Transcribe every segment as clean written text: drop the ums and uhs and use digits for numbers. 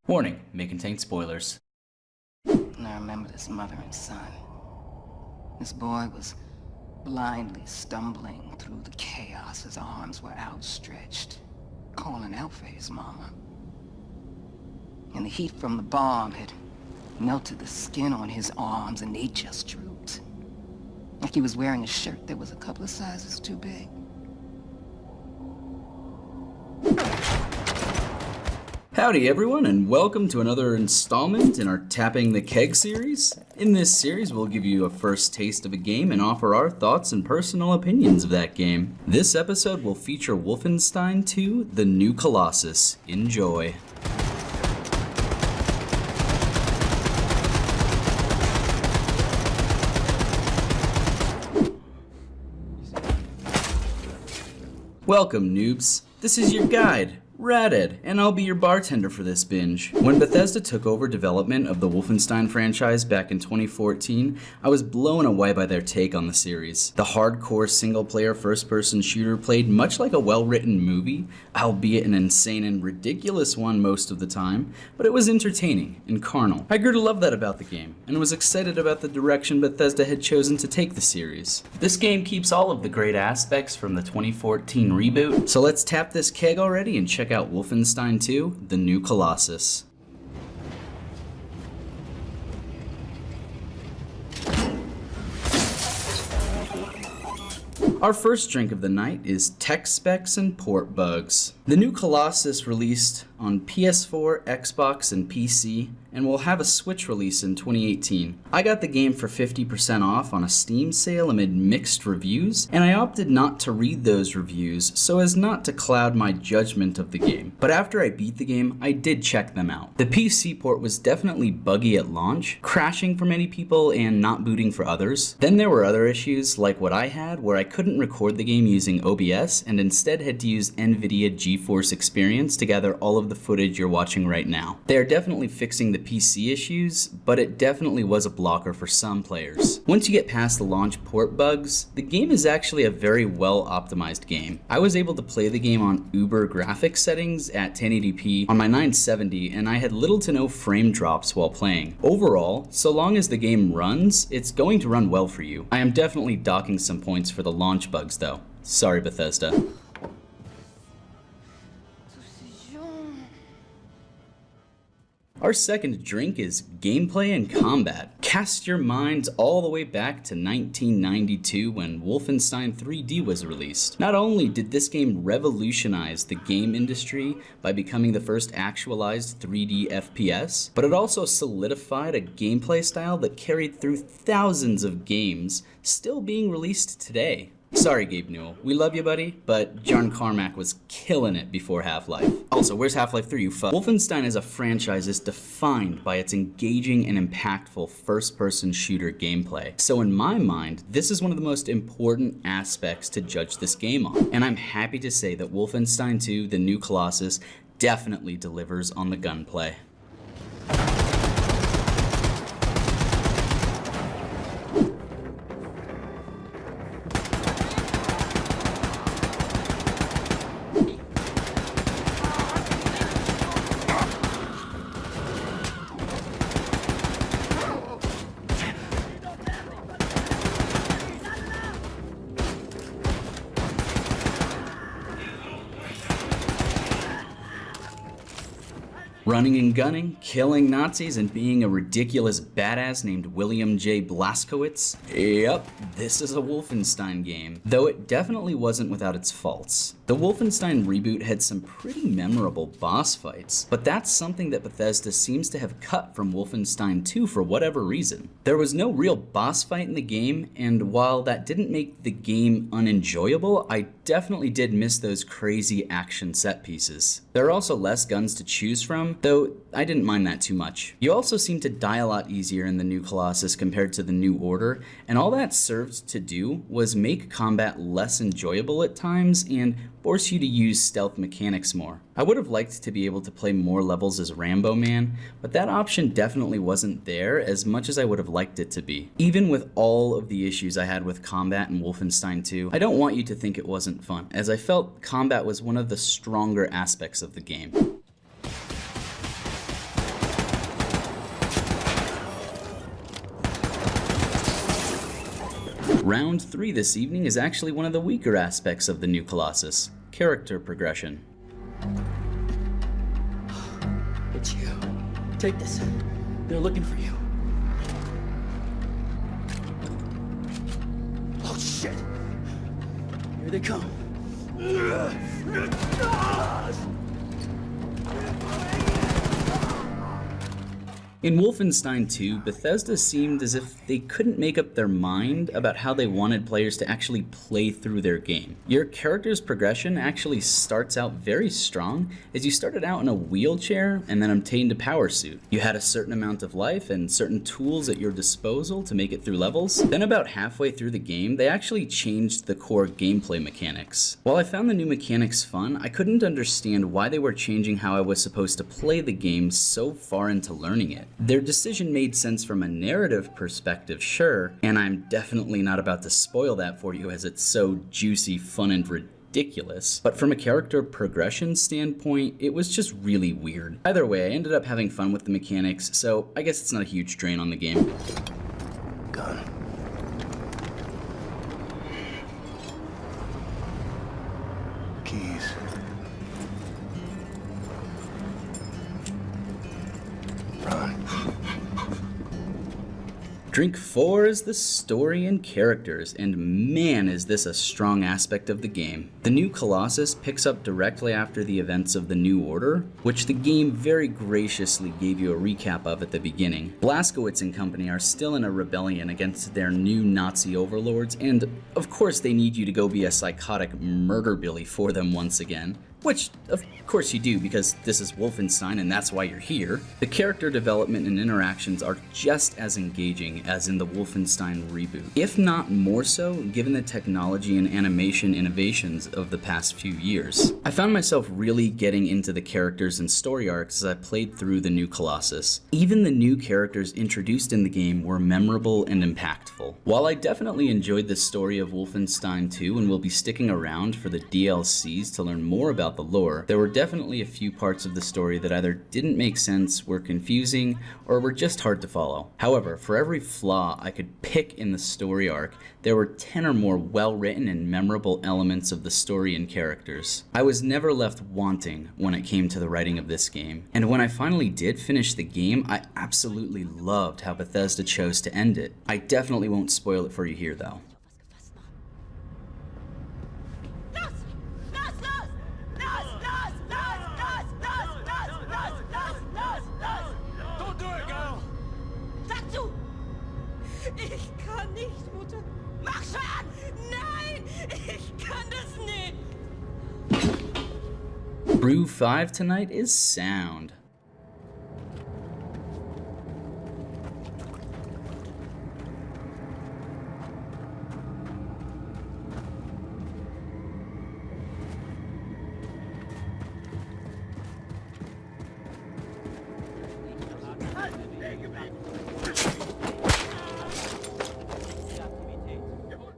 Warning, may contain spoilers. And I remember this mother and son. This boy was blindly stumbling through the chaos. His arms were outstretched, calling out for his mama. And the heat from the bomb had melted the skin on his arms, and they just drooped. Like he was wearing a shirt that was a couple of sizes too big. Howdy everyone, and welcome to another installment in our Tapping the Keg series. In this series, we'll give you a first taste of a game and offer our thoughts and personal opinions of that game. This episode will feature Wolfenstein II: The New Colossus. Enjoy. Welcome, noobs. This is your guide, Raded, and I'll be your bartender for this binge. When Bethesda took over development of the Wolfenstein franchise back in 2014, I was blown away by their take on the series. The hardcore single-player first-person shooter played much like a well-written movie, albeit an insane and ridiculous one most of the time, but it was entertaining and carnal. I grew to love that about the game, and was excited about the direction Bethesda had chosen to take the series. This game keeps all of the great aspects from the 2014 reboot, so let's tap this keg already and check out Wolfenstein II: The New Colossus. Our first drink of the night is Tech Specs and Port Bugs. The New Colossus released on PS4, Xbox, and PC, and will have a Switch release in 2018. I got the game for 50% off on a Steam sale amid mixed reviews, and I opted not to read those reviews so as not to cloud my judgment of the game. But after I beat the game, I did check them out. The PC port was definitely buggy at launch, crashing for many people and not booting for others. Then there were other issues like what I had, where I couldn't record the game using OBS and instead had to use NVIDIA GeForce Experience to gather all of the footage you're watching right now. They are definitely fixing the PC issues, but it definitely was a blocker for some players. Once you get past the launch port bugs, the game is actually a very well optimized game. I was able to play the game on Uber graphics settings at 1080p on my 970, and I had little to no frame drops while playing. Overall, so long as the game runs, it's going to run well for you. I am definitely docking some points for the launch bugs though. Sorry, Bethesda. Our second drink is gameplay and combat. Cast your minds all the way back to 1992 when Wolfenstein 3D was released. Not only did this game revolutionize the game industry by becoming the first actualized 3D FPS, but it also solidified a gameplay style that carried through thousands of games still being released today. Sorry, Gabe Newell. We love you, buddy, but John Carmack was killing it before Half-Life. Also, where's Half-Life 3, you fuck? Wolfenstein as a franchise is defined by its engaging and impactful first-person shooter gameplay. So in my mind, this is one of the most important aspects to judge this game on. And I'm happy to say that Wolfenstein II: The New Colossus definitely delivers on the gunplay. Running and gunning, killing Nazis, and being a ridiculous badass named William J. Blazkowicz? Yep, this is a Wolfenstein game, though it definitely wasn't without its faults. The Wolfenstein reboot had some pretty memorable boss fights, but that's something that Bethesda seems to have cut from Wolfenstein 2 for whatever reason. There was no real boss fight in the game, and while that didn't make the game unenjoyable, I definitely did miss those crazy action set pieces. There are also less guns to choose from, though I didn't mind that too much. You also seem to die a lot easier in the New Colossus compared to the New Order, and all that served to do was make combat less enjoyable at times and force you to use stealth mechanics more. I would have liked to be able to play more levels as Rambo Man, but that option definitely wasn't there as much as I would have liked it to be. Even with all of the issues I had with combat in Wolfenstein 2, I don't want you to think it wasn't fun, as I felt combat was one of the stronger aspects of the game. Round 3 this evening is actually one of the weaker aspects of the new Colossus: character progression. It's you. Take this. They're looking for you. Oh shit! Here they come. In Wolfenstein II, Bethesda seemed as if they couldn't make up their mind about how they wanted players to actually play through their game. Your character's progression actually starts out very strong, as you started out in a wheelchair and then obtained a power suit. You had a certain amount of life and certain tools at your disposal to make it through levels. Then about halfway through the game, they actually changed the core gameplay mechanics. While I found the new mechanics fun, I couldn't understand why they were changing how I was supposed to play the game so far into learning it. Their decision made sense from a narrative perspective, sure, and I'm definitely not about to spoil that for you as it's so juicy, fun, and ridiculous, but from a character progression standpoint, it was just really weird. Either way, I ended up having fun with the mechanics, so I guess it's not a huge drain on the game. Gun. Keys. Run. Drink 4 is the story and characters, and man is this a strong aspect of the game. The new Colossus picks up directly after the events of the New Order, which the game very graciously gave you a recap of at the beginning. Blazkowicz and company are still in a rebellion against their new Nazi overlords, and of course they need you to go be a psychotic murder billy for them once again. Which, of course you do, because this is Wolfenstein and that's why you're here. The character development and interactions are just as engaging as in the Wolfenstein reboot, if not more so, given the technology and animation innovations of the past few years. I found myself really getting into the characters and story arcs as I played through the new Colossus. Even the new characters introduced in the game were memorable and impactful. While I definitely enjoyed the story of Wolfenstein II and will be sticking around for the DLCs to learn more about the lore, there were definitely a few parts of the story that either didn't make sense, were confusing, or were just hard to follow. However, for every flaw I could pick in the story arc, there were 10 or more well-written and memorable elements of the story and characters. I was never left wanting when it came to the writing of this game, and when I finally did finish the game, I absolutely loved how Bethesda chose to end it. I definitely won't spoil it for you here though. Ich kann nicht, Mutter. Mach schon! Nein! Ich kann das nicht! Brew 5 tonight is sound.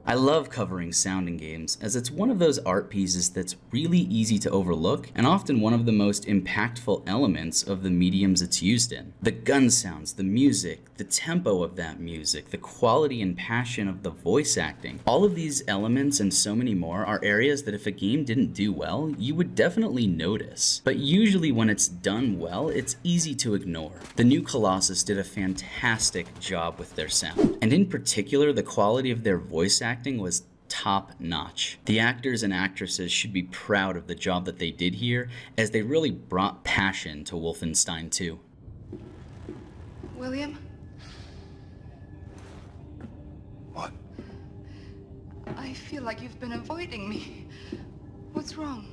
I love covering sound in games, as it's one of those art pieces that's really easy to overlook and often one of the most impactful elements of the mediums it's used in. The gun sounds, the music, the tempo of that music, the quality and passion of the voice acting. All of these elements and so many more are areas that if a game didn't do well, you would definitely notice. But usually when it's done well, it's easy to ignore. The new Colossus did a fantastic job with their sound, and in particular the quality of their voice acting was top notch. The actors and actresses should be proud of the job that they did here, as they really brought passion to Wolfenstein II. William? What? I feel like you've been avoiding me. What's wrong?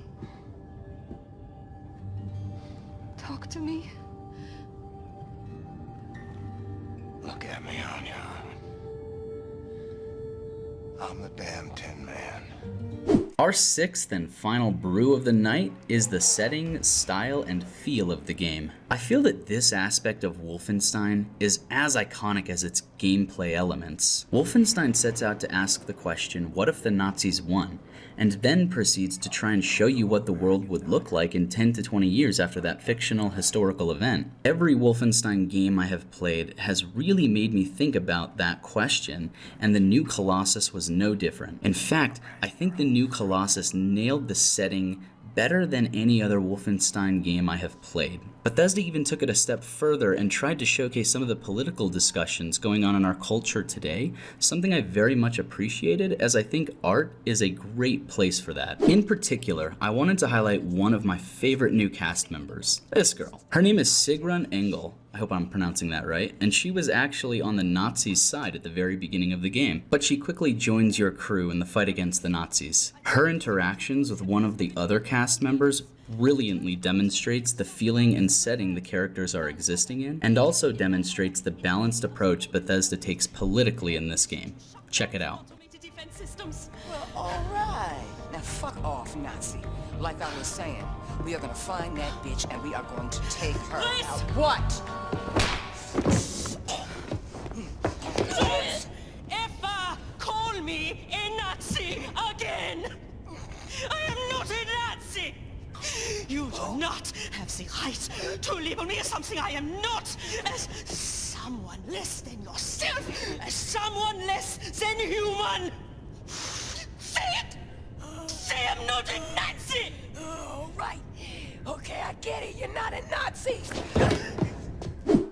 Talk to me. Look at me, Anya. I'm the damn Tin Man. Our sixth and final brew of the night is the setting, style, and feel of the game. I feel that this aspect of Wolfenstein is as iconic as its gameplay elements. Wolfenstein sets out to ask the question, what if the Nazis won? And then proceeds to try and show you what the world would look like in 10 to 20 years after that fictional historical event. Every Wolfenstein game I have played has really made me think about that question, and the new Colossus was no different. In fact, I think the new Colossus nailed the setting better than any other Wolfenstein game I have played. Bethesda even took it a step further and tried to showcase some of the political discussions going on in our culture today, something I very much appreciated, as I think art is a great place for that. In particular, I wanted to highlight one of my favorite new cast members, this girl. Her name is Sigrun Engel. I hope I'm pronouncing that right, and she was actually on the Nazis' side at the very beginning of the game, but she quickly joins your crew in the fight against the Nazis. Her interactions with one of the other cast members brilliantly demonstrates the feeling and setting the characters are existing in, and also demonstrates the balanced approach Bethesda takes politically in this game. Check it out. Automated defense systems. Well, all right. Now fuck off, Nazi. Like I was saying, we are gonna find that bitch and we are going to take her Please. out. What? Don't ever call me a Nazi again! I am not a Nazi! You do not have the right to label me as something I am not, as someone less than yourself, as someone less than human! Say it! Say I'm not a Nazi! Oh, right. Okay, I get it. You're not a Nazi.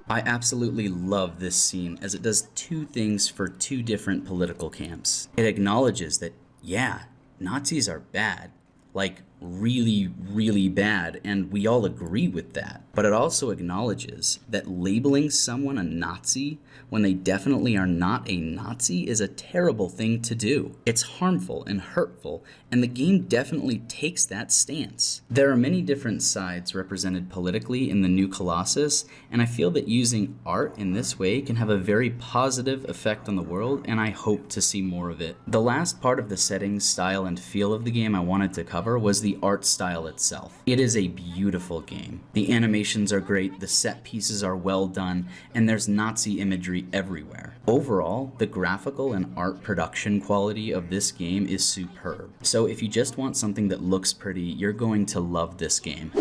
I absolutely love this scene as it does two things for two different political camps. It acknowledges that, yeah, Nazis are bad. Like, really, really bad, and we all agree with that. But it also acknowledges that labeling someone a Nazi when they definitely are not a Nazi is a terrible thing to do. It's harmful and hurtful, and the game definitely takes that stance. There are many different sides represented politically in the new Colossus, and I feel that using art in this way can have a very positive effect on the world, and I hope to see more of it. The last part of the setting, style, and feel of the game I wanted to cover was the art style itself. It is a beautiful game. The animations are great, the set pieces are well done, and there's Nazi imagery everywhere. Overall, the graphical and art production quality of this game is superb. So if you just want something that looks pretty, you're going to love this game.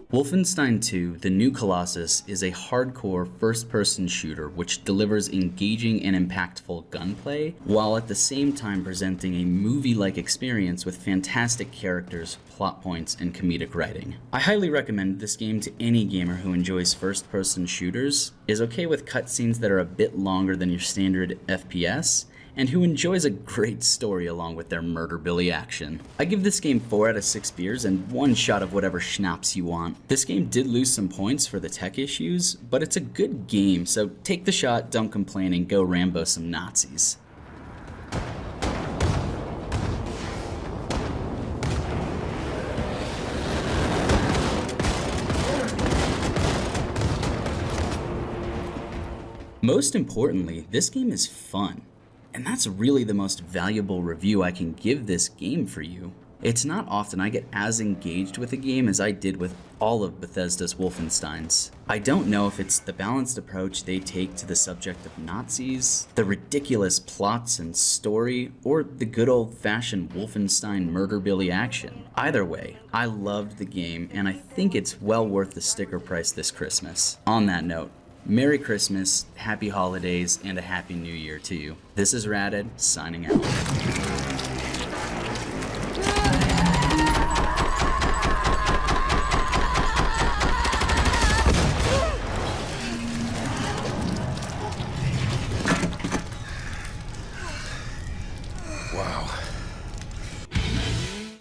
Wolfenstein II: The New Colossus is a hardcore first-person shooter which delivers engaging and impactful gunplay, while at the same time presenting a movie-like experience with fantastic characters, plot points, and comedic writing. I highly recommend this game to any gamer who enjoys first-person shooters, is okay with cutscenes that are a bit longer than your standard FPS, and who enjoys a great story along with their murder-billy action. I give this game 4 out of 6 beers and 1 shot of whatever schnapps you want. This game did lose some points for the tech issues, but it's a good game, so take the shot, don't complain, and go Rambo some Nazis. Most importantly, this game is fun. And that's really the most valuable review I can give this game for you. It's not often I get as engaged with a game as I did with all of Bethesda's Wolfensteins. I don't know if it's the balanced approach they take to the subject of Nazis, the ridiculous plots and story, or the good old-fashioned Wolfenstein murder-billy action. Either way, I loved the game, and I think it's well worth the sticker price this Christmas. On that note, Merry Christmas, Happy Holidays, and a Happy New Year to you. This is Ratted, signing out. Wow.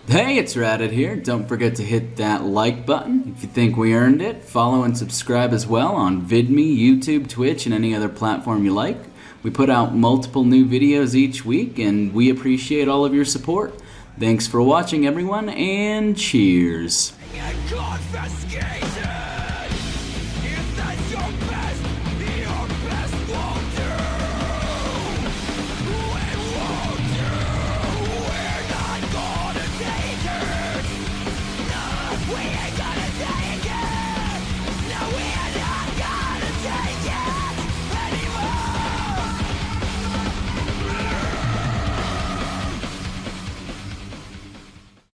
Hey, it's Ratted here. Don't forget to hit that like button if you think we earned it. Follow and subscribe as well on VidMe, YouTube, Twitch, and any other platform you like. We put out multiple new videos each week, and we appreciate all of your support. Thanks for watching, everyone, and cheers. Confess